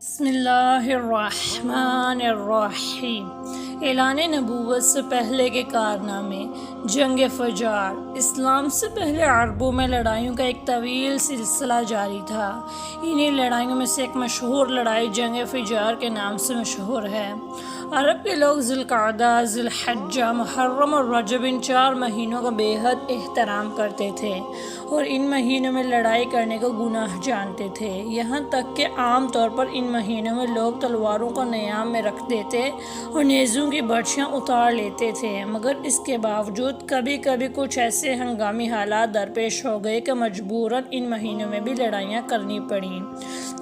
بسم اللہ الرحمن الرحیم۔ اعلان نبوت سے پہلے کے کارنامے۔ جنگ فجار۔ اسلام سے پہلے عربوں میں لڑائیوں کا ایک طویل سلسلہ جاری تھا۔ انہی لڑائیوں میں سے ایک مشہور لڑائی جنگ فجار کے نام سے مشہور ہے۔ عرب کے لوگ ذی القعدہ، ذی الحجہ، محرم اور رجب ان 4 مہینوں کا بے حد احترام کرتے تھے اور ان مہینوں میں لڑائی کرنے کو گناہ جانتے تھے، یہاں تک کہ عام طور پر ان مہینوں میں لوگ تلواروں کو نیام میں رکھ دیتے اور نیزوں کی برچیاں اتار لیتے تھے، مگر اس کے باوجود کبھی کبھی کچھ ایسے ہنگامی حالات درپیش ہو گئے کہ مجبوراً ان مہینوں میں بھی لڑائیاں کرنی پڑیں،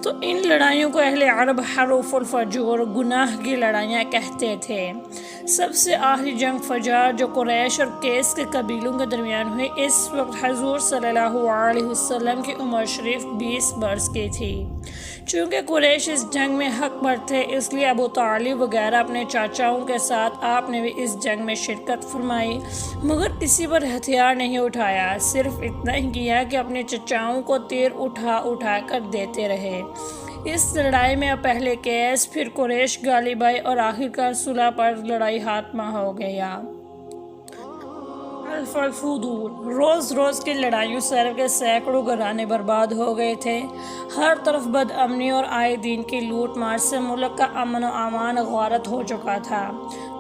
تو ان لڑائیوں کو اہل عرب حروف الفجور، گناہ کی لڑائیاں کہتے تھے۔ سب سے آخری جنگ فجار جو قریش اور کیس کے قبیلوں کے درمیان ہوئی، اس وقت حضور صلی اللہ علیہ وسلم کی عمر شریف 20 برس کی تھی۔ چونکہ قریش اس جنگ میں حق پر تھے، اس لیے ابو طالب وغیرہ اپنے چاچاؤں کے ساتھ آپ نے بھی اس جنگ میں شرکت فرمائی، مگر کسی پر ہتھیار نہیں اٹھایا، صرف اتنا ہی کیا کہ اپنے چچاؤں کو تیر اٹھا کر دیتے رہے۔ اس لڑائی میں پہلے کیس، پھر قریش غالب آئے اور آخرکار صلح پر لڑائی خاتمہ ہو گیا۔ حلف الفضول۔ روز روز کی لڑائیوں سے عرب کے سینکڑوں گھرانے برباد ہو گئے تھے۔ ہر طرف بد امنی اور آئے دن کی لوٹ مار سے ملک کا امن و امان غارت ہو چکا تھا۔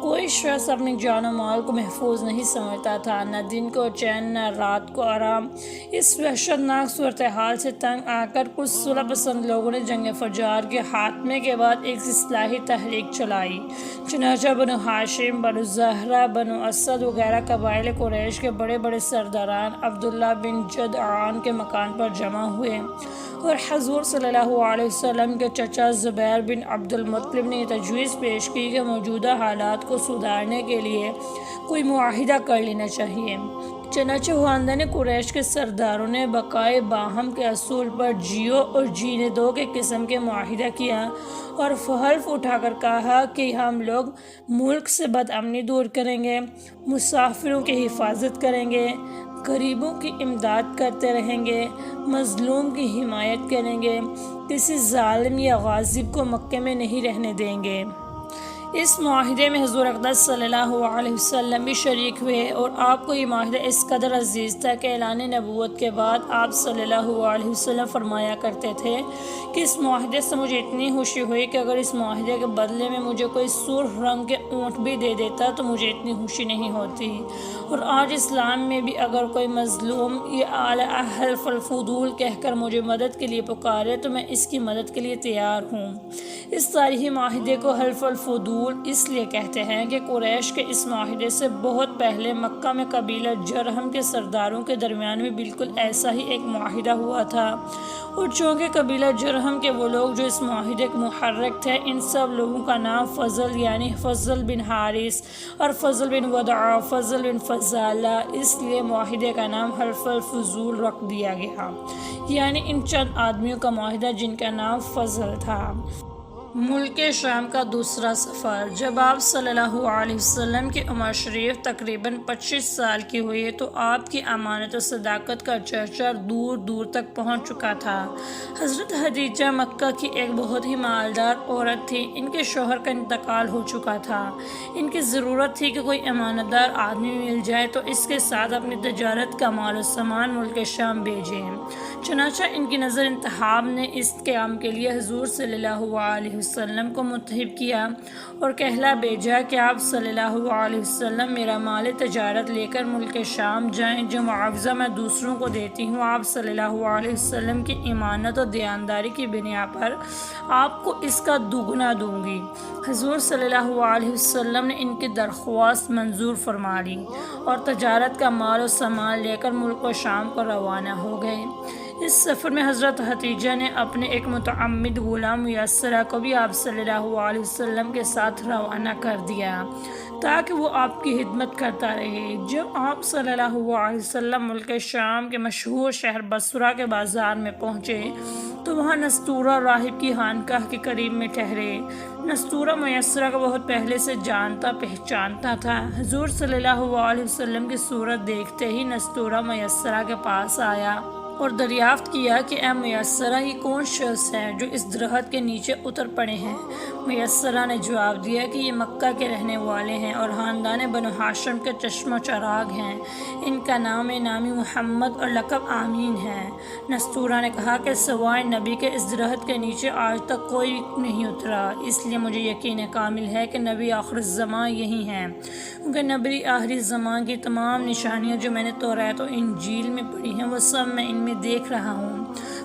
کوئی شخص اپنی جان و مال کو محفوظ نہیں سمجھتا تھا، نہ دن کو چین نہ رات کو آرام۔ اس وحشتناک صورتحال سے تنگ آ کر کچھ صلح پسند لوگوں نے جنگ فجار کے خاتمے کے بعد ایک اصلاحی تحریک چلائی۔ چنانچہ بنو ہاشم، بنو زہرہ، بنو اسد وغیرہ قبائل قریش کے بڑے بڑے سرداران عبداللہ بن جدعان کے مکان پر جمع ہوئے اور حضور صلی اللہ علیہ وسلم کے چچا زبیر بن عبد المطلب نے یہ تجویز پیش کی کہ موجودہ حالات کو سدھارنے کے لیے کوئی معاہدہ کر لینا چاہیے۔ چنانچہ خاندان قریش کے سرداروں نے بقائے باہم کے اصول پر جیو اور جینے دو کے قسم کے معاہدہ کیا اور حلف اٹھا کر کہا کہ ہم لوگ ملک سے بد امنی دور کریں گے، مسافروں کی حفاظت کریں گے، غریبوں کی امداد کرتے رہیں گے، مظلوم کی حمایت کریں گے، کسی ظالم یا غاصب کو مکے میں نہیں رہنے دیں گے۔ اس معاہدے میں حضور اقدس صلی اللہ علیہ وسلم بھی شریک ہوئے اور آپ کو یہ معاہدہ اس قدر عزیز تھا کہ اعلان نبوت کے بعد آپ صلی اللہ علیہ وسلم فرمایا کرتے تھے کہ اس معاہدے سے مجھے اتنی خوشی ہوئی کہ اگر اس معاہدے کے بدلے میں مجھے کوئی سرخ رنگ کے اونٹ بھی دے دیتا تو مجھے اتنی خوشی نہیں ہوتی، اور آج اسلام میں بھی اگر کوئی مظلوم یا حلف الفضول کہہ کر مجھے مدد کے لیے پکارے تو میں اس کی مدد کے لیے تیار ہوں۔ اس تاریخی معاہدے کو حلف الفضول اس لیے کہتے ہیں کہ قریش کے اس معاہدے سے بہت پہلے مکہ میں قبیلہ جرہم کے سرداروں کے درمیان بھی بالکل ایسا ہی ایک معاہدہ ہوا تھا، اور چونکہ قبیلہ جرہم کے وہ لوگ جو اس معاہدے کے محرک تھے، ان سب لوگوں کا نام فضل یعنی فضل بن حارث اور فضل بن ودع، فضل بن فضالہ، اس لیے معاہدے کا نام حلف الفضول رکھ دیا گیا، یعنی ان چند آدمیوں کا معاہدہ جن کا نام فضل تھا۔ ملک شام کا دوسرا سفر۔ جب آپ صلی اللہ علیہ وسلم کی عمر شریف تقریباً 25 سال کی ہوئی تو آپ کی امانت و صداقت کا چرچا دور دور تک پہنچ چکا تھا۔ حضرت خدیجہ مکہ کی ایک بہت ہی مالدار عورت تھی، ان کے شوہر کا انتقال ہو چکا تھا، ان کی ضرورت تھی کہ کوئی امانت دار آدمی مل جائے تو اس کے ساتھ اپنی تجارت کا مال و سامان ملک شام بھیجیں۔ چنانچہ ان کی نظر انتخاب نے اس کام کے لیے حضور صلی اللہ علیہ وسلم کو منتخب کیا اور کہلا بھیجا کہ آپ صلی اللہ علیہ وسلم میرا مال تجارت لے کر ملک شام جائیں، جو معاوضہ میں دوسروں کو دیتی ہوں آپ صلی اللہ علیہ وسلم کی امانت اور دیانتداری کی بنا پر آپ کو اس کا دوگنا دوں گی۔ حضور صلی اللہ علیہ وسلم نے ان کی درخواست منظور فرما لی اور تجارت کا مال و سامان لے کر ملک شام کو روانہ ہو گئے۔ اس سفر میں حضرت خدیجہ نے اپنے ایک متعمد غلام میسرہ کو بھی آپ صلی اللہ علیہ وسلم کے ساتھ روانہ کر دیا تاکہ وہ آپ کی خدمت کرتا رہے۔ جب آپ صلی اللہ علیہ وسلم ملک شام کے مشہور شہر بصرہ کے بازار میں پہنچے تو وہاں نستورہ راہب کی خانقاہ کے قریب میں ٹھہرے۔ نستورہ میسرہ کو بہت پہلے سے جانتا پہچانتا تھا۔ حضور صلی اللہ علیہ وسلم کی صورت دیکھتے ہی نستورہ میسرہ کے پاس آیا اور دریافت کیا کہ اے میسرہ یہ کون شخص ہے جو اس درخت کے نیچے اتر پڑے ہیں؟ میسرہ نے جواب دیا کہ یہ مکہ کے رہنے والے ہیں اور خاندان بنو ہاشم کے چشم و چراغ ہیں، ان کا نام نامی محمد اور لقب آمین ہے۔ نستورہ نے کہا کہ سوائے نبی کے اس درخت کے نیچے آج تک کوئی نہیں اترا، اس لیے مجھے یقین کامل ہے کہ نبی آخر الزمان یہی ہیں، کیونکہ نبی آخری زمان کی تمام نشانیاں جو میں نے توریت و انجیل میں پڑھی ہیں وہ سب میں ان میں دیکھ رہا ہوں۔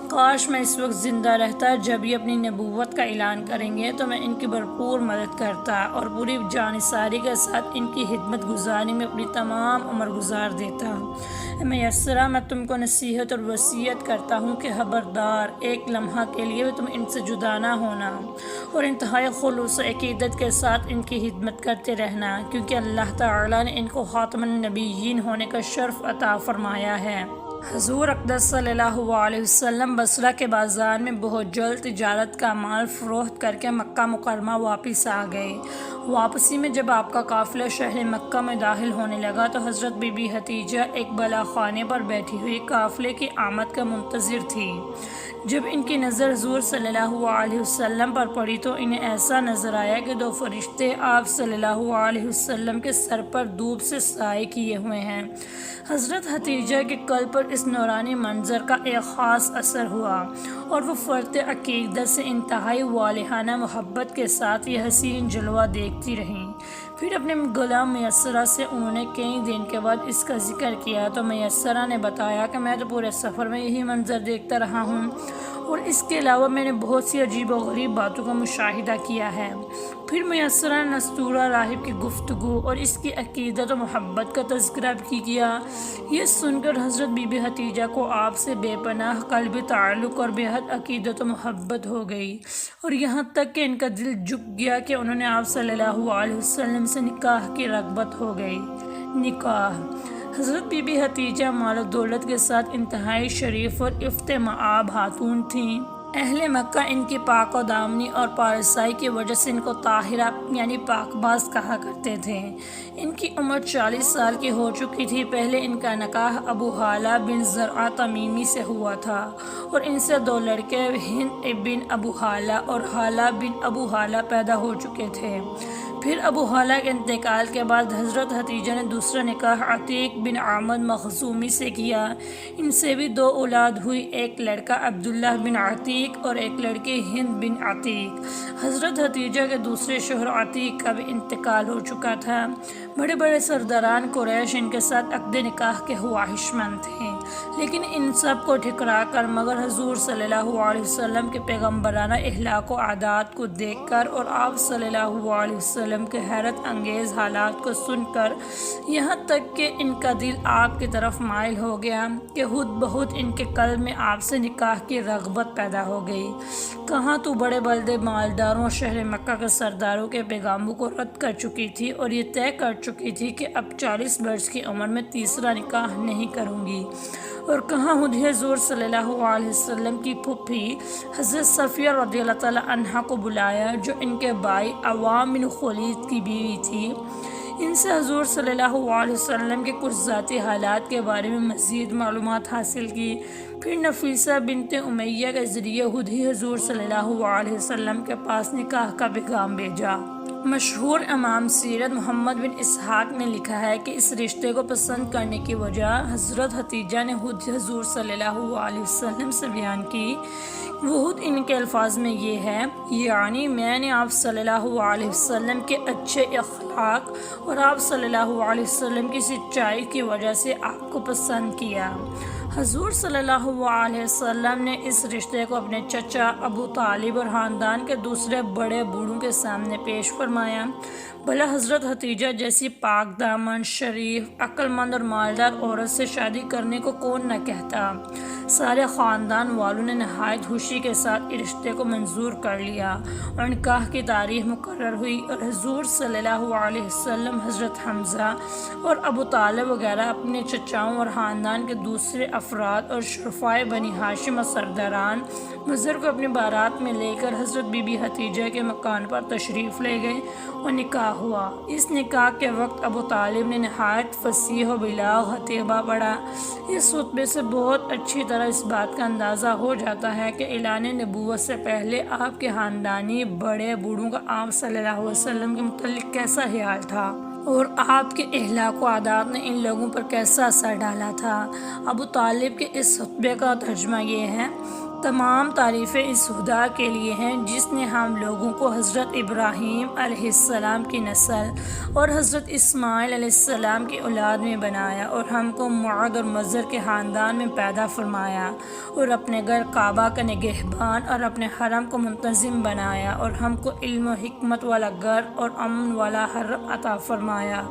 کاش میں اس وقت زندہ رہتا جب یہ اپنی نبوت کا اعلان کریں گے تو میں ان کی بھرپور مدد کرتا اور پوری جانثاری کے ساتھ ان کی خدمت گزاری میں اپنی تمام عمر گزار دیتا۔ میسرہ میں تم کو نصیحت اور وصیت کرتا ہوں کہ خبردار، ایک لمحہ کے لیے بھی تم ان سے جدا نہ ہونا اور انتہائی خلوص و عقیدت کے ساتھ ان کی خدمت کرتے رہنا، کیونکہ اللہ تعالیٰ نے ان کو خاتم النبیین ہونے کا شرف عطا فرمایا ہے۔ حضور اقدس صلی اللہ علیہ وسلم بصرہ کے بازار میں بہت جلد تجارت کا مال فروخت کر کے مکہ مکرمہ واپس آ گئے۔ واپسی میں جب آپ کا قافلہ شہر مکہ میں داخل ہونے لگا تو حضرت بی بی ختیجہ ایک بالا خانے پر بیٹھی ہوئی قافلے کی آمد کا منتظر تھی۔ جب ان کی نظر حضور صلی اللہ علیہ وسلم پر پڑی تو انہیں ایسا نظر آیا کہ دو فرشتے آپ صلی اللہ علیہ وسلم کے سر پر دھوپ سے سائے کیے ہوئے ہیں۔ حضرت ختیجہ کے قلب پر اس نورانی منظر کا ایک خاص اثر ہوا اور وہ فرط عقیدت سے انتہائی والہانہ محبت کے ساتھ یہ حسین جلوہ دیکھتی رہیں۔ پھر اپنے غلام میسرہ سے انہوں نے کئی دن کے بعد اس کا ذکر کیا تو میسرہ نے بتایا کہ میں تو پورے سفر میں یہی منظر دیکھتا رہا ہوں اور اس کے علاوہ میں نے بہت سی عجیب و غریب باتوں کا مشاہدہ کیا ہے۔ پھر میسرہ نے نستورہ راہب کی گفتگو اور اس کی عقیدت و محبت کا تذکرہ بھی کیا۔ یہ سن کر حضرت بی بی ختیجہ کو آپ سے بے پناہ قلبی تعلق اور بے حد عقیدت و محبت ہو گئی اور یہاں تک کہ ان کا دل جھک گیا کہ انہوں نے آپ صلی اللہ علیہ وسلم سے نکاح کی رغبت ہو گئی۔ نکاح حضرت بی بی ختیجہ مال و دولت کے ساتھ انتہائی شریف اور عفت مآب خاتون تھیں۔ اہل مکہ ان کی پاک و دامنی اور پارسائی کی وجہ سے ان کو طاہرہ یعنی پاک باز کہا کرتے تھے۔ ان کی عمر 40 سال کی ہو چکی تھی۔ پہلے ان کا نکاح ابو حالہ بن زرعہ تمیمی سے ہوا تھا اور ان سے دو لڑکے ہند بن ابو حالہ اور حالہ بن ابو حالہ پیدا ہو چکے تھے۔ پھر ابو حالہ کے انتقال کے بعد حضرت ختیجہ نے دوسرا نکاح عتیق بن عامر مخزومی سے کیا۔ ان سے بھی دو اولاد ہوئی، ایک لڑکا عبداللہ بن عتیق اور ایک لڑکی ہند بن عتیق۔ حضرت ختیجہ کے دوسرے شوہر عتیق کا بھی انتقال ہو چکا تھا۔ بڑے بڑے سرداران قریش ان کے ساتھ عقد نکاح کے خواہش مند تھے، لیکن ان سب کو ٹھکرا کر مگر حضور صلی اللہ علیہ وسلم کے پیغمبرانہ اخلاق و عادات کو دیکھ کر اور آپ صلی اللہ علیہ وسلم کے حیرت انگیز حالات کو سن کر یہاں تک کہ ان کا دل آپ کی طرف مائل ہو گیا کہ خود بخود ان کے قلب میں آپ سے نکاح کی رغبت پیدا ہو گئی۔ کہاں تو بڑے بلدے مالداروں شہر مکہ کے سرداروں کے پیغاموں کو رد کر چکی تھی اور یہ طے کر چکی تھی کہ اب 40 برس کی عمر میں تیسرا نکاح نہیں کروں گی، اور کہاں خود حضور صلی اللہ علیہ وسلم کی پھوپھی حضرت صفیہ رضی اللہ تعالی عنہا کو بلایا جو ان کے بھائی عوام بن خولید کی بیوی تھی۔ ان سے حضور صلی اللہ علیہ وسلم کے کچھ ذاتی حالات کے بارے میں مزید معلومات حاصل کی۔ پھر نفیسہ بنت امیہ کے ذریعے خود ہی حضور صلی اللہ علیہ وسلم کے پاس نکاح کا پیغام بھیجا۔ مشہور امام سیرت محمد بن اسحاق نے لکھا ہے کہ اس رشتے کو پسند کرنے کی وجہ حضرت ختیجہ نے خود حضور صلی اللہ علیہ وسلم سے بیان کی۔ وہ خود ان کے الفاظ میں یہ ہے، یعنی میں نے آپ صلی اللہ علیہ وسلم کے اچھے اخلاق اور آپ صلی اللہ علیہ وسلم کی سچائی کی وجہ سے آپ کو پسند کیا۔ حضور صلی اللہ علیہ وسلم نے اس رشتے کو اپنے چچا ابو طالب اور خاندان کے دوسرے بڑے بوڑھوں کے سامنے پیش فرمایا۔ بھلا حضرت ختیجہ جیسی پاک دامن، شریف، عقل مند اور مالدار عورت سے شادی کرنے کو کون نہ کہتا۔ سارے خاندان والوں نے نہایت خوشی کے ساتھ اس رشتے کو منظور کر لیا اور نکاح کی تاریخ مقرر ہوئی اور حضور صلی اللہ علیہ وسلم حضرت حمزہ اور ابو طالب وغیرہ اپنے چچاؤں اور خاندان کے دوسرے افراد اور شرفائے بنی ہاشم اور سرداران مظہر کو اپنی بارات میں لے کر حضرت بی بی حتیجہ کے مکان پر تشریف لے گئے اور نکاح ہوا۔ اس نکاح کے وقت ابو طالب نے نہایت فصیح و بلاغ خطبہ پڑھا۔ اس خطبے سے بہت اچھی طرح اس بات کا اندازہ ہو جاتا ہے کہ اعلان نبوت سے پہلے آپ کے خاندانی بڑے بوڑھوں کا آپ صلی اللہ علیہ وسلم کے متعلق کیسا خیال تھا اور آپ کے اخلاق و عادات نے ان لوگوں پر کیسا اثر ڈالا تھا۔ ابو طالب کے اس خطبے کا ترجمہ یہ ہے: تمام تعریفیں اس خدا کے لیے ہیں جس نے ہم لوگوں کو حضرت ابراہیم علیہ السلام کی نسل اور حضرت اسماعیل علیہ السلام کی اولاد میں بنایا اور ہم کو معد اور مظہر کے خاندان میں پیدا فرمایا اور اپنے گھر کعبہ کا نگہبان اور اپنے حرم کو منتظم بنایا اور ہم کو علم و حکمت والا گھر اور امن والا حرم عطا فرمایا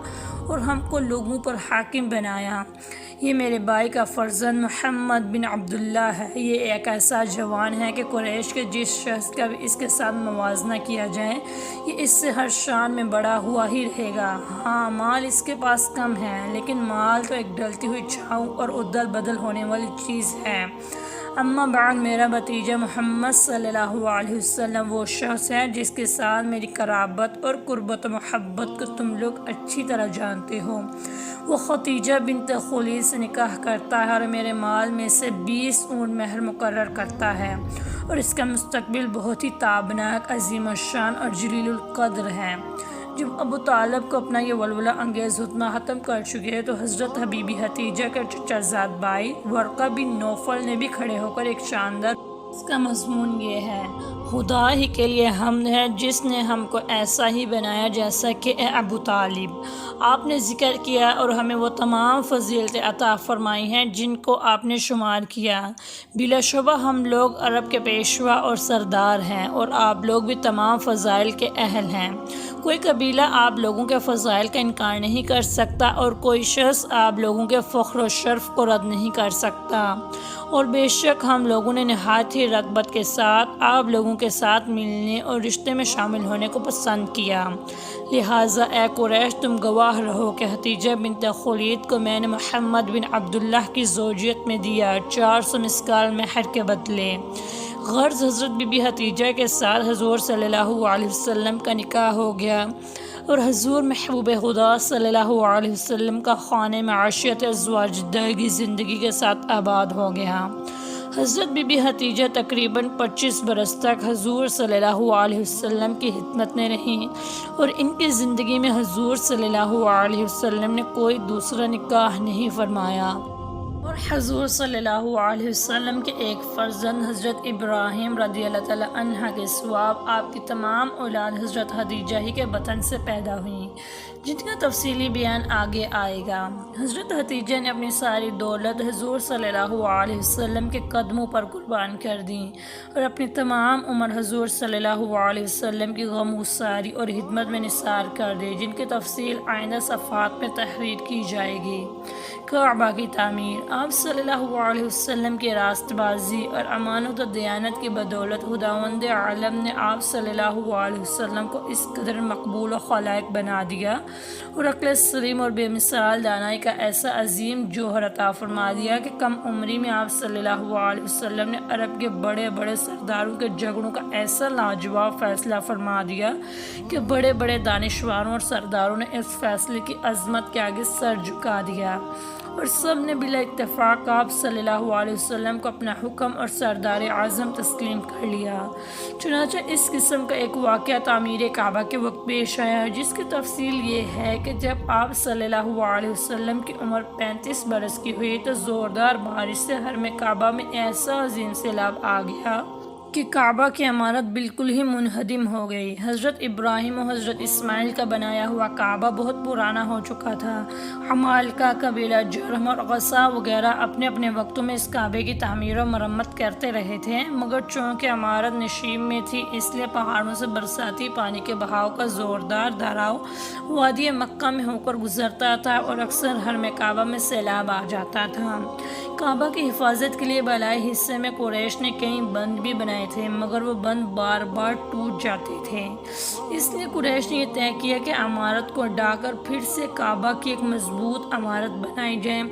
اور ہم کو لوگوں پر حاکم بنایا۔ یہ میرے بھائی کا فرزند محمد بن عبداللہ ہے۔ یہ ایک ایسا جوان ہے کہ قریش کے جس شخص کا بھی اس کے ساتھ موازنہ کیا جائے یہ اس سے ہر شان میں بڑا ہوا ہی رہے گا۔ ہاں، مال اس کے پاس کم ہے لیکن مال تو ایک ڈلتی ہوئی چھاؤں اور ادل بدل ہونے والی چیز ہے۔ اما بعد، میرا بھتیجا محمد صلی اللہ علیہ وسلم وہ شخص ہے جس کے ساتھ میری قرابت اور قربت و محبت کو تم لوگ اچھی طرح جانتے ہو۔ وہ خدیجہ بنت خویلد سے نکاح کرتا ہے اور میرے مال میں سے 20 اونٹ مہر مقرر کرتا ہے اور اس کا مستقبل بہت ہی تابناک، عظیم الشان اور جلیل القدر ہے۔ جب ابو طالب کو اپنا یہ ولولہ انگیز خطبہ ختم کر چکے تو حضرت حبیبی حتیجہ کے چچا زاد بھائی ورقہ بن نوفل نے بھی کھڑے ہو کر ایک شاندار اس کا مضمون یہ ہے: خدا ہی کے لیے حمد ہے جس نے ہم کو ایسا ہی بنایا جیسا کہ اے ابو طالب آپ نے ذکر کیا اور ہمیں وہ تمام فضیلتیں عطا فرمائی ہیں جن کو آپ نے شمار کیا۔ بلا شبہ ہم لوگ عرب کے پیشوا اور سردار ہیں اور آپ لوگ بھی تمام فضائل کے اہل ہیں۔ کوئی قبیلہ آپ لوگوں کے فضائل کا انکار نہیں کر سکتا اور کوئی شخص آپ لوگوں کے فخر و شرف کو رد نہیں کر سکتا، اور بے شک ہم لوگوں نے نہایت ہی رغبت کے ساتھ آپ لوگوں کے ساتھ ملنے اور رشتے میں شامل ہونے کو پسند کیا۔ لہٰذا اے قریش، تم گواہ رہو کہ حتیجہ بنت خویلد کو میں نے محمد بن عبداللہ کی زوجیت میں دیا 400 مسکال مہر کے بدلے۔ غرض حضرت بی بی حتیجہ کے ساتھ حضور صلی اللہ علیہ وسلم کا نکاح ہو گیا اور حضور محبوب خدا صلی اللہ علیہ وسلم کا خانہ معیشت ازواجدہ زندگی کے ساتھ آباد ہو گیا۔ حضرت بی بی حتیجہ تقریباً 25 برس تک حضور صلی اللہ علیہ وسلم کی خدمت میں رہیں اور ان کی زندگی میں حضور صلی اللہ علیہ وسلم نے کوئی دوسرا نکاح نہیں فرمایا، اور حضور صلی اللہ علیہ وسلم کے ایک فرزند حضرت ابراہیم رضی اللہ تعالیٰ عنہ کے سواب آپ کی تمام اولاد حضرت خدیجہ ہی کے بطن سے پیدا ہوئیں، جن کا تفصیلی بیان آگے آئے گا۔ حضرت خدیجہ نے اپنی ساری دولت حضور صلی اللہ علیہ وسلم کے قدموں پر قربان کر دیں اور اپنی تمام عمر حضور صلی اللہ علیہ وسلم کی غم گساری اور خدمت میں نثار کر دی، جن کی تفصیل آئندہ صفحات میں تحریر کی جائے گی۔ کعبہ کی تعمیر۔ آپ صلی اللہ علیہ وسلم کی راست بازی اور امانت و دیانت کی بدولت خداوند عالم نے آپ صلی اللہ علیہ وسلم کو اس قدر مقبول و خلائق بنا دیا اور عقل سلیم اور بے مثال دانائی کا ایسا عظیم جوہر عطا فرما دیا کہ کم عمری میں آپ صلی اللہ علیہ وسلم نے عرب کے بڑے بڑے سرداروں کے جھگڑوں کا ایسا لاجواب فیصلہ فرما دیا کہ بڑے بڑے دانشوروں اور سرداروں نے اس فیصلے کی عظمت کے آگے سر جھکا دیا اور سب نے بلا اتفاق آپ صلی اللہ علیہ وسلم کو اپنا حکم اور سردار اعظم تسلیم کر لیا۔ چنانچہ اس قسم کا ایک واقعہ تعمیر کعبہ کے وقت پیش آیا، جس کی تفصیل یہ ہے کہ جب آپ صلی اللہ علیہ وسلم کی عمر 35 برس کی ہوئی تو زوردار بارش سے حرم کعبہ میں ایسا عظیم سیلاب آ گیا کہ کعبہ کی عمارت بالکل ہی منہدم ہو گئی۔ حضرت ابراہیم و حضرت اسماعیل کا بنایا ہوا کعبہ بہت پرانا ہو چکا تھا۔ عمالقہ قبیلہ جرہم اور غسا وغیرہ اپنے اپنے وقتوں میں اس کعبے کی تعمیر و مرمت کرتے رہے تھے، مگر چونکہ عمارت نشیب میں تھی اس لیے پہاڑوں سے برساتی پانی کے بہاؤ کا زوردار دھاراؤ وادی مکہ میں ہو کر گزرتا تھا اور اکثر حرم کعبہ میں سیلاب آ جاتا تھا۔ کعبہ کی حفاظت کے لیے بالائی حصے میں قریش نے کئی بند بھی بنائے تھے، مگر وہ بند بار بار ٹوٹ جاتے تھے۔ اس لیے قریش نے یہ طے کیا کہ عمارت کو ڈھا کر پھر سے کعبہ کی ایک مضبوط عمارت بنائی جائے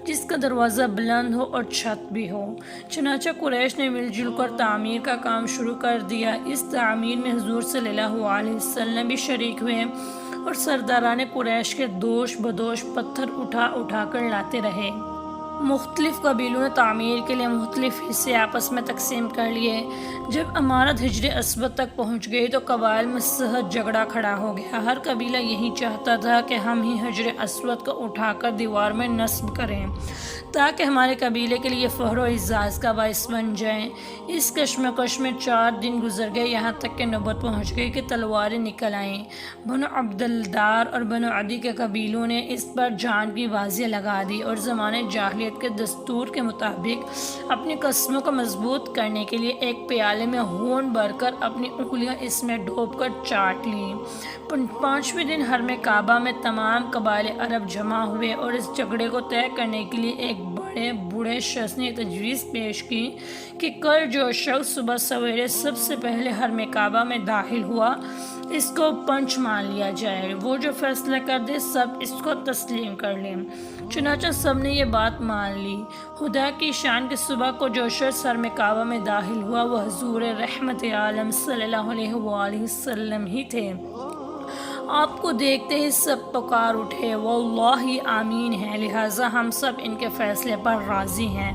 جس کا دروازہ بلند ہو اور چھت بھی ہو۔ چنانچہ قریش نے مل جل کر تعمیر کا کام شروع کر دیا۔ اس تعمیر میں حضور صلی اللہ علیہ وسلم بھی شریک ہوئے اور سرداران قریش کے دوش بدوش پتھر اٹھا اٹھا کر لاتے رہے۔ مختلف قبیلوں نے تعمیر کے لیے مختلف حصے آپس میں تقسیم کر لیے۔ جب عمارت حجر اسود تک پہنچ گئی تو قبائل میں سخت جھگڑا کھڑا ہو گیا۔ ہر قبیلہ یہی چاہتا تھا کہ ہم ہی حجر اسود کو اٹھا کر دیوار میں نصب کریں تاکہ ہمارے قبیلے کے لیے فخر و اعزاز کا باعث بن جائیں۔ اس کشمکش میں 4 دن گزر گئے، یہاں تک کہ نوبت پہنچ گئی کہ تلواریں نکل آئیں۔ بنو عبدالدار اور بنو عدی کے قبیلوں نے اس پر جان کی بازیاں لگا دی اور زمانے جاہلیت کے دستور کے مطابق اپنی قسموں کو مضبوط کرنے کے لیے ایک پیالے میں خون بھر کر اپنی انگلیاں اس میں ڈوب کر چاٹ لیں۔ 5ویں دن حرم کعبہ میں تمام قبائل عرب جمع ہوئے اور اس جھگڑے کو طے کرنے کے لیے ایک بڑے بوڑھے شخص نے تجویز پیش کی کہ کل جو شخص صبح سویرے سب سے پہلے حرم کعبہ میں داخل ہوا اس کو پنچ مان لیا جائے، وہ جو فیصلہ کر دے سب اس کو تسلیم کر لیں۔ چنانچہ سب نے یہ بات مان لی۔ خدا کی شان کے صبح کو جو شخص حرم کعبہ میں داخل ہوا وہ حضور رحمت عالم صلی اللہ علیہ وآلہ وسلم ہی تھے۔ آپ کو دیکھتے ہی سب پکار اٹھے، واللہ آمین ہے، لہٰذا ہم سب ان کے فیصلے پر راضی ہیں۔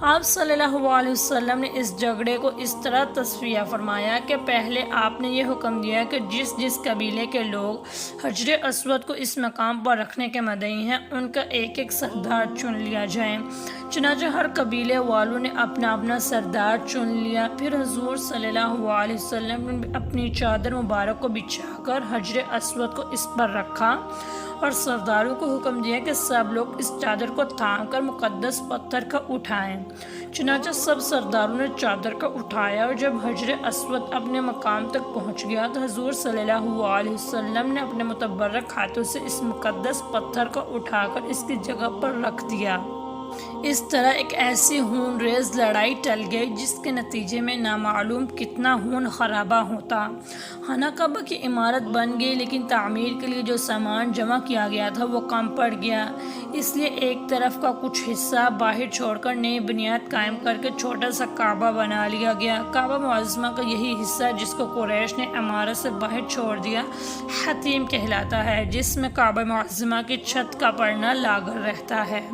آپ صلی اللہ علیہ وسلم نے اس جھگڑے کو اس طرح تصفیہ فرمایا کہ پہلے آپ نے یہ حکم دیا کہ جس قبیلے کے لوگ حجر اسود کو اس مقام پر رکھنے کے مدعی ہیں ان کا ایک ایک سردار چن لیا جائے۔ چنانچہ ہر قبیلے والوں نے اپنا اپنا سردار چن لیا۔ پھر حضور صلی اللہ علیہ وسلم نے اپنی چادر مبارک کو بچھا کر حجر اسود کو اس پر رکھا اور سرداروں کو حکم دیا کہ سب لوگ اس چادر کو تھام کر مقدس پتھر کا اٹھائیں۔ چنانچہ سب سرداروں نے چادر کا اٹھایا اور جب حجر اسود اپنے مقام تک پہنچ گیا تو حضور صلی اللہ علیہ وسلم نے اپنے متبرک ہاتھوں سے اس مقدس پتھر کو اٹھا کر اس کی جگہ پر رکھ دیا۔ اس طرح ایک ایسی خون ریز لڑائی ٹل گئی جس کے نتیجے میں نامعلوم کتنا خون خرابہ ہوتا۔ خانہ کعبہ کی عمارت بن گئی لیکن تعمیر کے لیے جو سامان جمع کیا گیا تھا وہ کم پڑ گیا، اس لیے ایک طرف کا کچھ حصہ باہر چھوڑ کر نئی بنیاد قائم کر کے چھوٹا سا کعبہ بنا لیا گیا۔ کعبہ معظمہ کا یہی حصہ جس کو قریش نے عمارت سے باہر چھوڑ دیا حتیم کہلاتا ہے، جس میں کعبہ معظمہ کی چھت کا پردہ لاگر رہتا ہے۔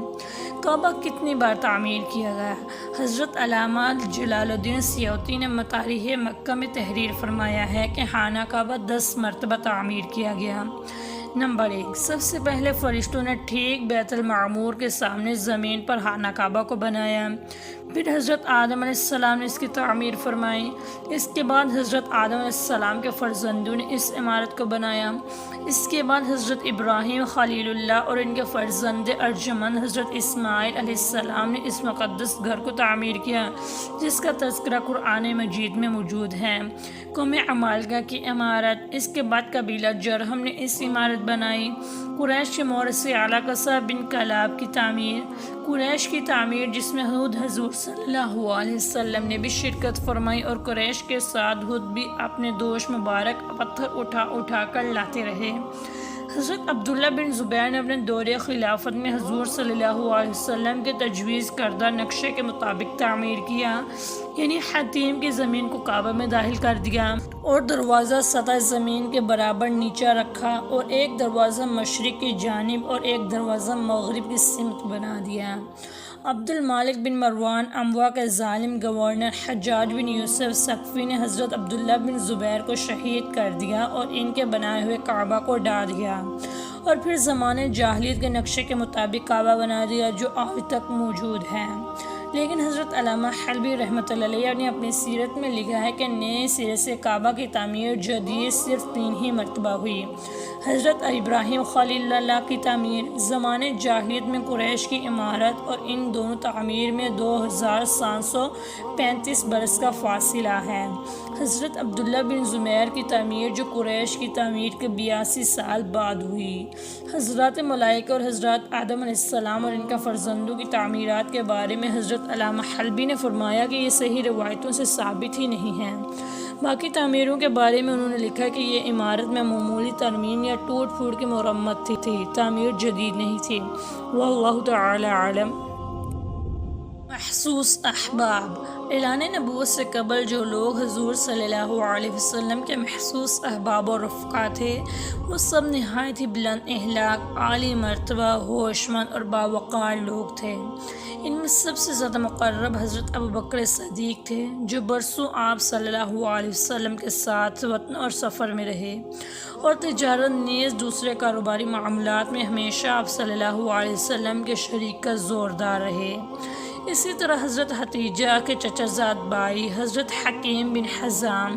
کعبہ کتنی بار تعمیر کیا گیا؟ حضرت علامہ جلال الدین سیوطی نے متاریخ مکہ میں تحریر فرمایا ہے کہ خانہ کعبہ 10 مرتبہ تعمیر کیا گیا۔ نمبر 1، سب سے پہلے فرشتوں نے ٹھیک بیت المعمور کے سامنے زمین پر خانہ کعبہ کو بنایا، پھر حضرت آدم علیہ السلام نے اس کی تعمیر فرمائی، اس کے بعد حضرت آدم علیہ السلام کے فرزندوں نے اس عمارت کو بنایا، اس کے بعد حضرت ابراہیم خلیل اللہ اور ان کے فرزند ارجمند حضرت اسماعیل علیہ السلام نے اس مقدس گھر کو تعمیر کیا جس کا تذکرہ قرآن مجید میں موجود ہے۔ قوم عمالقہ کی عمارت، اس کے بعد قبیلہ جرہم نے اس عمارت بنائی۔ قریش کے مورث اعلیٰ قصہ بن کلاب کی تعمیر، قریش کی تعمیر جس میں خود حضور صلی اللہ علیہ وسلم نے بھی شرکت فرمائی اور قریش کے ساتھ خود بھی اپنے دوش مبارک پتھر اٹھا اٹھا کر لاتے رہے۔ حضرت عبداللہ بن زبیر نے اپنے دور خلافت میں حضور صلی اللہ علیہ وسلم کے تجویز کردہ نقشے کے مطابق تعمیر کیا، یعنی حتیم کی زمین کو کعبہ میں داخل کر دیا اور دروازہ سطح زمین کے برابر نیچا رکھا اور ایک دروازہ مشرق کی جانب اور ایک دروازہ مغرب کی سمت بنا دیا۔ عبد المالک بن مروان اموا کے ظالم گورنر حجاج بن یوسف ثقفی نے حضرت عبداللہ بن زبیر کو شہید کر دیا اور ان کے بنائے ہوئے کعبہ کو ڈھا دیا اور پھر زمانے جاہلیت کے نقشے کے مطابق کعبہ بنا دیا جو آج تک موجود ہے۔ لیکن حضرت علامہ حلبی رحمۃ اللہ علیہ نے اپنی سیرت میں لکھا ہے کہ نئے سرے سے کعبہ کی تعمیر جدید صرف 3 ہی مرتبہ ہوئی۔ حضرت ابراہیم خلیل اللہ کی تعمیر زمانے جاہلیت میں قریش کی عمارت، اور ان دونوں تعمیر میں 2735 برس کا فاصلہ ہے۔ حضرت عبداللہ بن زبیر کی تعمیر جو قریش کی تعمیر کے 82 سال بعد ہوئی۔ حضرات ملائکہ اور حضرت آدم علیہ السلام اور ان کا فرزندوں کی تعمیرات کے بارے میں حضرت علامہ حلبی نے فرمایا کہ یہ صحیح روایتوں سے ثابت ہی نہیں ہیں۔ باقی تعمیروں کے بارے میں انہوں نے لکھا کہ یہ عمارت میں معمولی ترمیم یا ٹوٹ پھوٹ کی مرمت تھی، تعمیر جدید نہیں تھی۔ واللہ تعالی عالم۔ محسوس احباب۔ اعلان نبوت سے قبل جو لوگ حضور صلی اللہ علیہ وسلم کے محسوس احباب اور رفقا تھے وہ سب نہایت ہی بلند اخلاق، عالی مرتبہ، ہوش مند اور باوقار لوگ تھے۔ ان میں سب سے زیادہ مقرب حضرت ابوبکر صدیق تھے جو برسوں آپ صلی اللہ علیہ وسلم کے ساتھ وطن اور سفر میں رہے، اور تجارت نیز دوسرے کاروباری معاملات میں ہمیشہ آپ صلی اللہ علیہ وسلم کے شریک کا زوردار رہے۔ اسی طرح حضرت حتیجہ کے چچا زاد بھائی حضرت حکیم بن حزام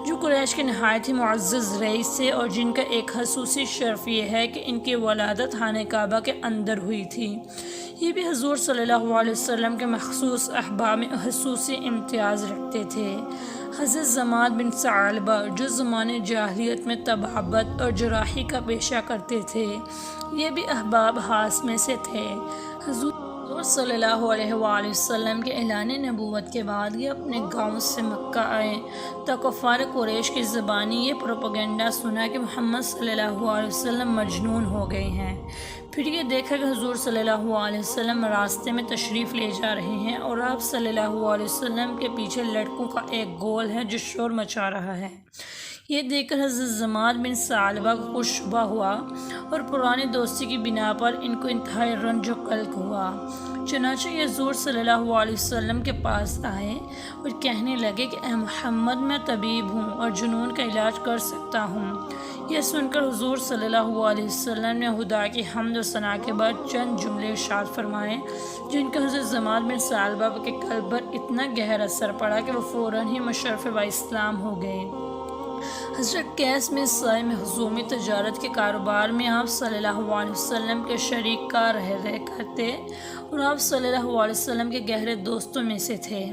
جو قریش کے نہایت ہی معزز رئیس تھے، اور جن کا ایک خصوصی شرف یہ ہے کہ ان کی ولادت خانہ کعبہ کے اندر ہوئی تھی، یہ بھی حضور صلی اللہ علیہ وسلم کے مخصوص احباب میں خصوصی امتیاز رکھتے تھے۔ حضرت زماد بن ثعلبہ جو زمانے جاہلیت میں طبابت اور جراحی کا پیشہ کرتے تھے، یہ بھی احباب خاص میں سے تھے۔ حضور صلی اللہ علیہ وآلہ وسلم کے اعلان نبوت کے بعد یہ اپنے گاؤں سے مکہ آئے تو کفار قریش کی زبانی یہ پروپیگنڈا سنا کہ محمد صلی اللہ علیہ وسلم مجنون ہو گئے ہیں۔ پھر یہ دیکھا کہ حضور صلی اللہ علیہ وسلم راستے میں تشریف لے جا رہے ہیں، اور آپ صلی اللہ علیہ وسلم کے پیچھے لڑکوں کا ایک گول ہے جو شور مچا رہا ہے۔ یہ دیکھ کر حضرت زماد بن ثعلبہ کو خوش شبہ ہوا، اور پرانی دوستی کی بنا پر ان کو انتہائی رنج و قلق ہوا۔ چنانچہ یہ حضور صلی اللہ علیہ وسلم کے پاس آئے اور کہنے لگے کہ اے محمد، میں طبیب ہوں اور جنون کا علاج کر سکتا ہوں۔ یہ سن کر حضور صلی اللہ علیہ وسلم نے خدا کی حمد و ثنا کے بعد چند جملے ارشاد فرمائے جن کا حضرت زماد بن ثعلبہ کے قلب پر اتنا گہرا اثر پڑا کہ وہ فوراً ہی مشرف با اسلام ہو گئے۔ حضرت قیس میں سائے مخزومی تجارت کے کاروبار میں آپ صلی اللہ علیہ وسلم کے شریک کار رہ کرتے، اور آپ صلی اللہ علیہ وسلم کے گہرے دوستوں میں سے تھے۔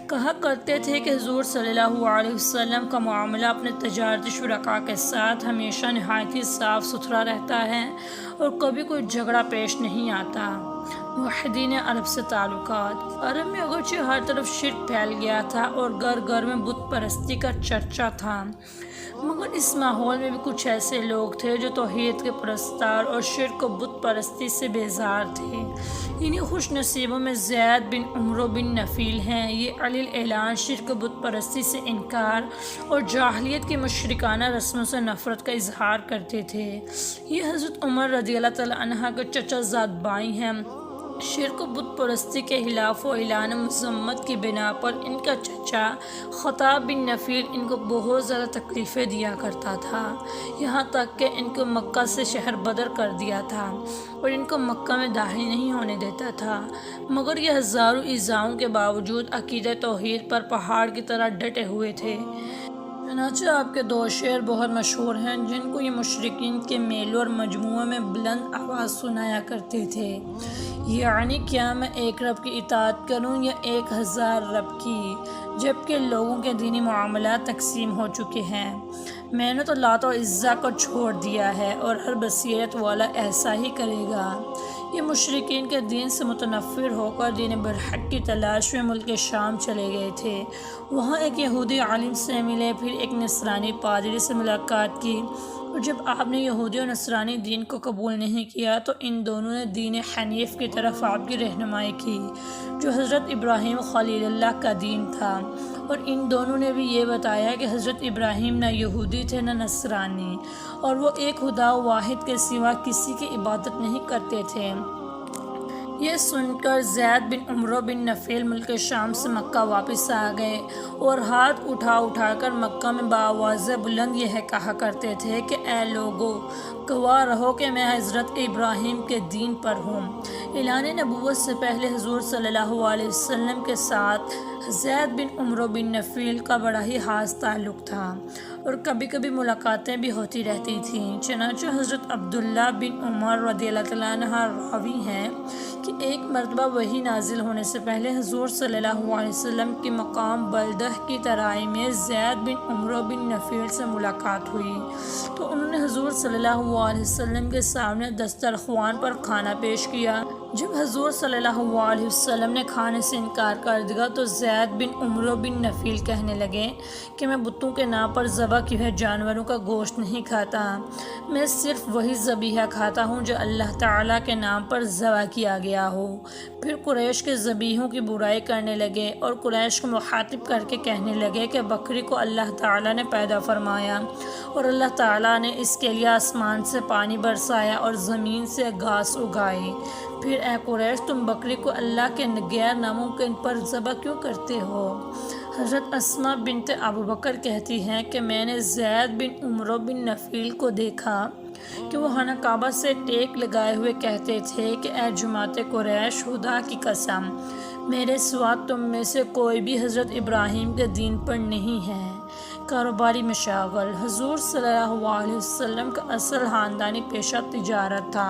کہا کرتے تھے کہ حضور صلی اللہ علیہ وسلم کا معاملہ اپنے تجارتی شرکاء کے ساتھ ہمیشہ نہایت ہی صاف ستھرا رہتا ہے اور کبھی کوئی جھگڑا پیش نہیں آتا۔ موحدین عرب سے تعلقات۔ عرب میں اگرچہ ہر طرف شرک پھیل گیا تھا اور گھر گھر میں بت پرستی کا چرچا تھا، مگر اس ماحول میں بھی کچھ ایسے لوگ تھے جو توحید کے پرستار اور شرک و بت پرستی سے بیزار تھے۔ انہی خوش نصیبوں میں زید بن عمرو بن نفیل ہیں۔ یہ علیل اعلان شرک و بت پرستی سے انکار اور جاہلیت کی مشرکانہ رسموں سے نفرت کا اظہار کرتے تھے۔ یہ حضرت عمر رضی اللہ تعالیٰ عنہ کے چچا زاد بھائی ہیں۔ شرک و بت پرستی کے خلاف و اعلان مذمت کی بنا پر ان کا چچا خطاب بن نفیل ان کو بہت زیادہ تکلیفیں دیا کرتا تھا، یہاں تک کہ ان کو مکہ سے شہر بدر کر دیا تھا اور ان کو مکہ میں داخل نہیں ہونے دیتا تھا، مگر یہ ہزاروں ایذاؤں کے باوجود عقیدہ توحید پر پہاڑ کی طرح ڈٹے ہوئے تھے۔ چنانچہ آپ کے 2 شعر بہت مشہور ہیں جن کو یہ مشرکین کے میلوں اور مجموعوں میں بلند آواز سنایا کرتے تھے، یعنی کیا میں ایک رب کی اطاعت کروں یا 1000 رب کی، جبکہ لوگوں کے دینی معاملات تقسیم ہو چکے ہیں۔ میں نے تو لات و عزا کو چھوڑ دیا ہے اور ہر بصیرت والا ایسا ہی کرے گا۔ یہ مشرکین کے دین سے متنفر ہو کر دین برحق کی تلاش میں ملک شام چلے گئے تھے۔ وہاں ایک یہودی عالم سے ملے، پھر ایک نصرانی پادری سے ملاقات کی، اور جب آپ نے یہودی اور نصرانی دین کو قبول نہیں کیا تو ان دونوں نے دین حنیف کی طرف آپ کی رہنمائی کی جو حضرت ابراہیم خلیل اللہ کا دین تھا، اور ان دونوں نے بھی یہ بتایا کہ حضرت ابراہیم نہ یہودی تھے نہ نصرانی، اور وہ ایک خدا واحد کے سوا کسی کی عبادت نہیں کرتے تھے۔ یہ سن کر زید بن عمرو بن نفیل ملک شام سے مکہ واپس آ گئے اور ہاتھ اٹھا کر مکہ میں بآواز بلند یہ کہا کرتے تھے کہ اے لوگو، گواہ رہو کہ میں حضرت ابراہیم کے دین پر ہوں۔ اعلان نبوت سے پہلے حضور صلی اللہ علیہ وسلم کے ساتھ زید بن عمرو بن نفیل کا بڑا ہی خاص تعلق تھا اور کبھی کبھی ملاقاتیں بھی ہوتی رہتی تھیں۔ چنانچہ حضرت عبداللہ بن عمر رضی اللہ تعالیٰ عنہ راوی ہیں کہ ایک مرتبہ وحی نازل ہونے سے پہلے حضور صلی اللہ علیہ وسلم کی مقام بلدہ کی ترائی میں زید بن عمرو بن نفیل سے ملاقات ہوئی تو انہوں نے حضور صلی اللہ علیہ وسلم کے سامنے دسترخوان پر کھانا پیش کیا۔ جب حضور صلی اللہ علیہ وسلم نے کھانے سے انکار کر دیا تو زید بن عمرو بن نفیل کہنے لگے کہ میں بتوں کے نام پر ذبح کیے ہوئے جانوروں کا گوشت نہیں کھاتا، میں صرف وہی ذبیحہ کھاتا ہوں جو اللہ تعالیٰ کے نام پر ذبح کیا گیا ہو۔ پھر قریش کے ذبیحوں کی برائی کرنے لگے اور قریش کو مخاطب کر کے کہنے لگے کہ بکری کو اللہ تعالیٰ نے پیدا فرمایا اور اللہ تعالیٰ نے اس کے لیے آسمان سے پانی برسایا اور زمین سے گھاس اگائی، پھر اے قریش تم بکری کو اللہ کے غیر ناممکن پر ذبح کیوں کرتے ہو؟ حضرت اسماء بنت ابو بکر کہتی ہیں کہ میں نے زید بن عمرو بن نفیل کو دیکھا کہ وہ خانہ کعبہ سے ٹیک لگائے ہوئے کہتے تھے کہ اے جماعت قریش، خدا کی قسم میرے سوا تم میں سے کوئی بھی حضرت ابراہیم کے دین پر نہیں ہے۔ کاروباری مشاغل۔ حضور صلی اللہ علیہ وسلم کا اصل خاندانی پیشہ تجارت تھا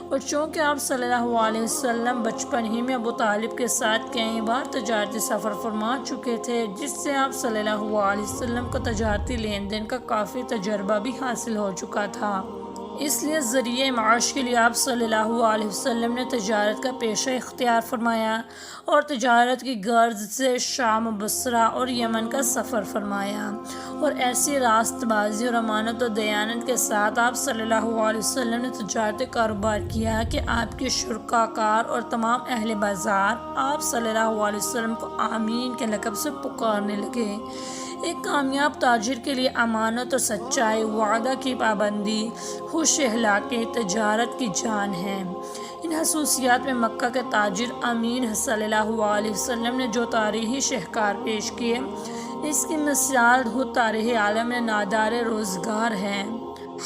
اور چونکہ آپ صلی اللہ علیہ وسلم بچپن ہی میں ابو طالب کے ساتھ کئی بار تجارتی سفر فرما چکے تھے، جس سے آپ صلی اللہ علیہ وسلم کو تجارتی لین دین کا کافی تجربہ بھی حاصل ہو چکا تھا۔ اس لیے ذریعہ معاش کے لیے آپ صلی اللہ علیہ وسلم نے تجارت کا پیشہ اختیار فرمایا اور تجارت کی غرض سے شام، بصرہ اور یمن کا سفر فرمایا اور ایسی راست بازی اور امانت و دیانت کے ساتھ آپ صلی اللہ علیہ وسلم نے تجارتی کاروبار کیا کہ آپ کے شرکا کار اور تمام اہل بازار آپ صلی اللہ علیہ وسلم کو آمین کے لقب سے پکارنے لگے۔ ایک کامیاب تاجر کے لیے امانت اور سچائی، وعدہ کی پابندی، خوش اخلاقی تجارت کی جان ہے۔ ان خصوصیات میں مکہ کے تاجر امین صلی اللہ علیہ وسلم نے جو تاریخی شاہکار پیش کیے، اس کی مثال خود تاریخ عالم میں نادار روزگار ہے۔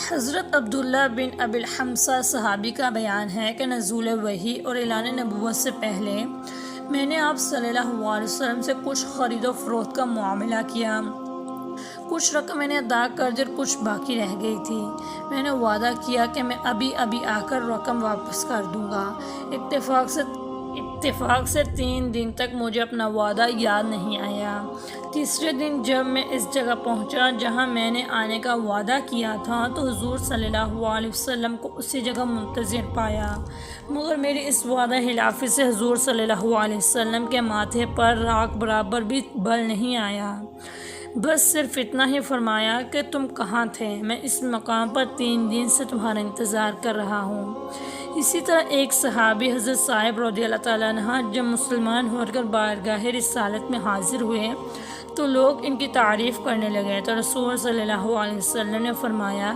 حضرت عبداللہ بن ابی الحمصہ صحابی کا بیان ہے کہ نزول وحی اور اعلان نبوت سے پہلے میں نے آپ صلی اللہ علیہ وسلم سے کچھ خرید و فروخت کا معاملہ کیا، کچھ رقم میں نے ادا کر دی اور کچھ باقی رہ گئی تھی۔ میں نے وعدہ کیا کہ میں ابھی آ کر رقم واپس کر دوں گا۔ اتفاق سے 3 دن تک مجھے اپنا وعدہ یاد نہیں آیا۔ تیسرے دن جب میں اس جگہ پہنچا جہاں میں نے آنے کا وعدہ کیا تھا تو حضور صلی اللہ علیہ وسلم کو اسی جگہ منتظر پایا، مگر میری اس وعدہ خلافی سے حضور صلی اللہ علیہ وسلم کے ماتھے پر راکھ برابر بھی بل نہیں آیا، بس صرف اتنا ہی فرمایا کہ تم کہاں تھے، میں اس مقام پر 3 دن سے تمہارا انتظار کر رہا ہوں۔ اسی طرح ایک صحابی حضرت صاحب رضی اللہ تعالیٰ عنہ جب مسلمان ہو کر بارگاہ رسالت میں حاضر ہوئے تو لوگ ان کی تعریف کرنے لگے تو رسول صلی اللہ علیہ وسلم نے فرمایا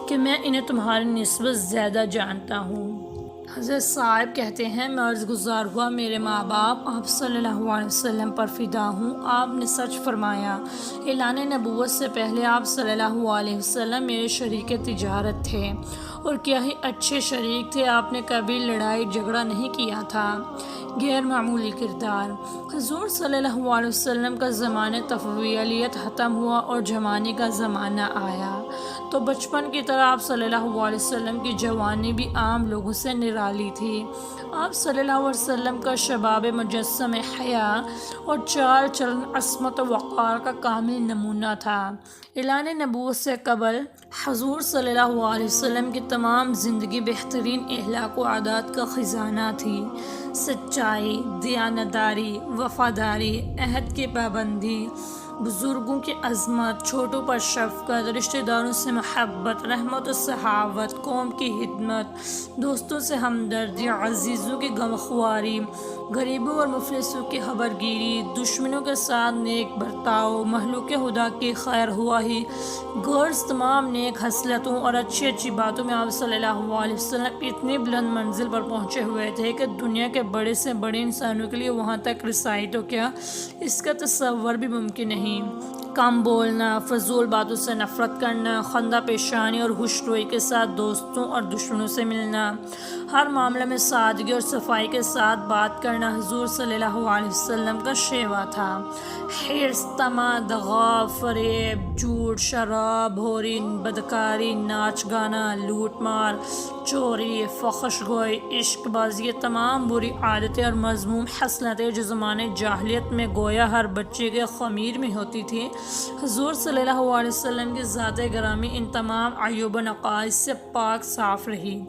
کہ میں انہیں تمہاری نسبت زیادہ جانتا ہوں۔ حضرت صاحب کہتے ہیں میں عرض گزار ہوا میرے ماں باپ آپ صلی اللہ علیہ وسلم پر فدا ہوں، آپ نے سچ فرمایا۔ اعلان نبوت سے پہلے آپ صلی اللہ علیہ وسلم میرے شریک تجارت تھے اور کیا ہی اچھے شریک تھے، آپ نے کبھی لڑائی جھگڑا نہیں کیا تھا۔ غیر معمولی کردار۔ حضور صلی اللہ علیہ وسلم کا زمانہ تفویلیت ختم ہوا اور جوانی کا زمانہ آیا تو بچپن کی طرح آپ صلی اللہ علیہ وسلم کی جوانی بھی عام لوگوں سے نرالی تھی۔ آپ صلی اللہ علیہ وسلم کا شباب مجسم حیا اور چال چلن عصمت و وقار کا کامل نمونہ تھا۔ اعلان نبوت سے قبل حضور صلی اللہ علیہ وسلم کی تمام زندگی بہترین اخلاق و عادات کا خزانہ تھی۔ سچائی، دیانتداری، وفاداری، عہد کی پابندی، بزرگوں کی عظمت، چھوٹوں پر شفقت، رشتہ داروں سے محبت، رحمت و سخاوت، قوم کی خدمت، دوستوں سے ہمدردی، عزیزوں کی غمخواری، غریبوں اور مفلسوں کی خبرگیری، دشمنوں کے ساتھ نیک برتاؤ، مخلوق خدا کی خیر خواہی، غرض تمام نیک خصلتوں اور اچھی اچھی باتوں میں آپ صلی اللہ علیہ وسلم اتنی بلند منزل پر پہنچے ہوئے تھے کہ دنیا کے بڑے سے بڑے انسانوں کے لیے وہاں تک رسائی تو کیا اس کا تصور بھی ممکن نہیں۔ کم بولنا، فضول باتوں سے نفرت کرنا، خندہ پیشانی اور خوش روئی کے ساتھ دوستوں اور دشمنوں سے ملنا، ہر معاملے میں سادگی اور صفائی کے ساتھ بات کرنا حضور صلی اللہ علیہ وسلم کا شیوا تھا۔ حرص، طمع، دغا، فریب، جھوٹ، شراب، ہوری، بدکاری، ناچ گانا، لوٹ مار، چوری، فحش گوئی، عشق بازی، یہ تمام بری عادتیں اور مذموم خصلتیں جو زمانے جاہلیت میں گویا ہر بچے کے خمیر میں ہوتی تھی، حضور صلی اللہ علیہ وسلم کی ذات گرامی ان تمام عیوب و نقائص سے پاک صاف رہی۔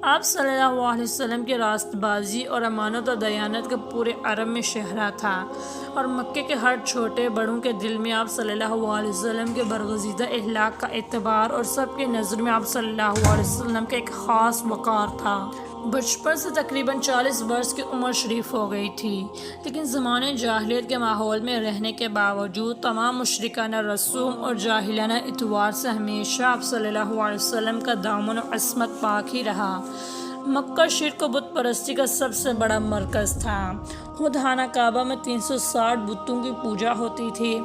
آپ صلی اللہ علیہ وسلم کی راست بازی اور امانت و دیانت کا پورے عرب میں شہرہ تھا، اور مکے کے ہر چھوٹے بڑوں کے دل میں آپ صلی اللہ علیہ وسلم کے برگزیدہ اخلاق کا اعتبار اور سب کی نظر میں آپ صلی اللہ علیہ وسلم کا ایک خاص وقار تھا۔ بچپن سے تقریباً 40 برس کی عمر شریف ہو گئی تھی، لیکن زمانے جاہلیت کے ماحول میں رہنے کے باوجود تمام مشرکانہ رسوم اور جاہلانہ اعتبار سے ہمیشہ آپ صلی اللہ علیہ وسلم کا دامن و عصمت پاک ہی رہا۔ مکہ شرک و بت پرستی کا سب سے بڑا مرکز تھا۔ خود خانہ کعبہ میں 360 بتوں کی پوجا ہوتی تھی۔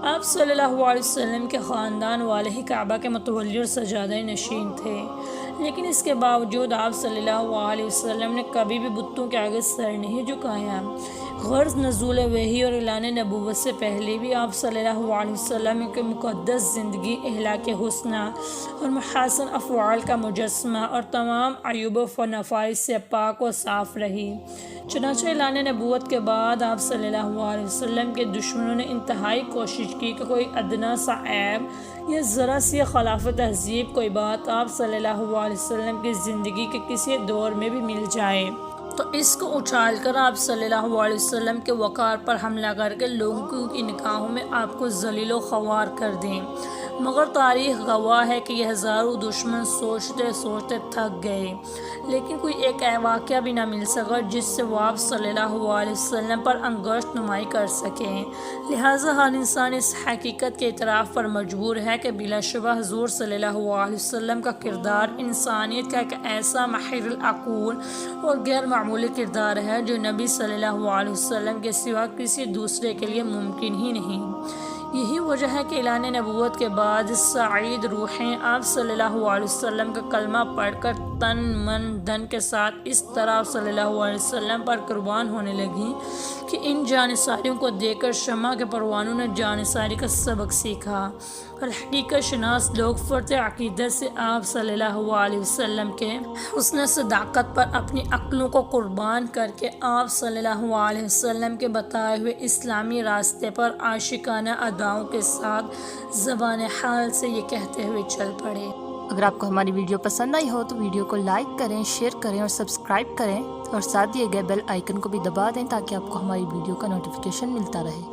آپ صلی اللہ علیہ وسلم کے خاندان والے ہی کعبہ کے متولی اور سجادہ نشین تھے، لیکن اس کے باوجود آپ صلی اللہ علیہ وسلم نے کبھی بھی بتوں کے آگے سر نہیں جھکایا۔ غرض نزول وحی اور اعلان نبوت سے پہلے بھی آپ صلی اللہ علیہ وسلم کی مقدس زندگی اخلاق حسنہ اور محاسن افعال کا مجسمہ اور تمام عیوب و نفائس سے پاک و صاف رہی۔ چنانچہ اعلان نبوت کے بعد آپ صلی اللہ علیہ وسلم کے دشمنوں نے انتہائی کوشش کی کہ کوئی ادنا سا عیب یا ذرا سی خلاف تہذیب کوئی بات آپ صلی اللہ علیہ وسلم کی زندگی کے کسی دور میں بھی مل جائے تو اس کو اچھال کر آپ صلی اللہ علیہ وسلم کے وقار پر حملہ کر کے لوگوں کی نگاہوں میں آپ کو ذلیل و خوار کر دیں، مگر تاریخ گواہ ہے کہ یہ ہزاروں دشمن سوچتے سوچتے تھک گئے، لیکن کوئی ایک واقعہ بھی نہ مل سکا جس سے وہ آپ صلی اللہ علیہ وسلم پر انگشت نمائی کر سکیں۔ لہٰذا ہر انسان اس حقیقت کے اعتراف پر مجبور ہے کہ بلا شبہ حضور صلی اللہ علیہ وسلم کا کردار انسانیت کا ایک ایسا محر العقول اور غیر معمولی کردار ہے جو نبی صلی اللہ علیہ وسلم کے سوا کسی دوسرے کے لیے ممکن ہی نہیں۔ یہی وجہ ہے کہ اعلان نبوت کے بعد سعید روحیں آپ صلی اللہ علیہ وسلم کا کلمہ پڑھ کر تن من دن کے ساتھ اس طرح صلی اللہ علیہ وسلم پر قربان ہونے لگیں کہ ان جانثاریوں کو دیکھ کر شمع کے پروانوں نے جانثاری کا سبق سیکھا، اور حقیقت شناس لوگ فرط عقیدت سے آپ صلی اللہ علیہ وسلم کے حسن صداقت پر اپنی عقلوں کو قربان کر کے آپ صلی اللہ علیہ وسلم کے بتائے ہوئے اسلامی راستے پر عاشقانہ اداؤں کے ساتھ زبان حال سے یہ کہتے ہوئے چل پڑے۔ اگر آپ کو ہماری ویڈیو پسند آئی ہو تو ویڈیو کو لائک کریں، شیئر کریں اور سبسکرائب کریں، اور ساتھ دیے گئے بیل آئیکن کو بھی دبا دیں تاکہ آپ کو ہماری ویڈیو کا نوٹیفیکیشن ملتا رہے۔